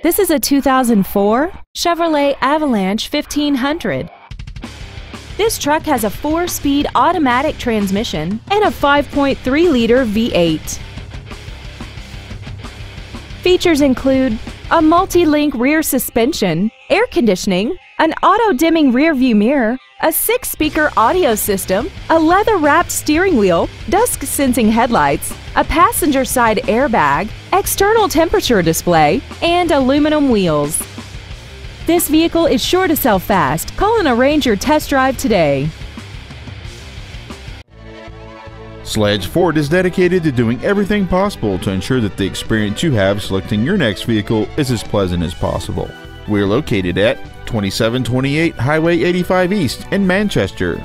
This is a 2004 Chevrolet Avalanche 1500. This truck has a 4-speed automatic transmission and a 5.3-liter V8. Features include a multi-link rear suspension, air conditioning, an auto-dimming rear-view mirror, a 6-speaker audio system, a leather-wrapped steering wheel, dusk-sensing headlights, a passenger side airbag, external temperature display, and aluminum wheels. This vehicle is sure to sell fast. Call and arrange your test drive today. Sledge Ford is dedicated to doing everything possible to ensure that the experience you have selecting your next vehicle is as pleasant as possible. We're located at 2728 Highway 85 East in Manchester.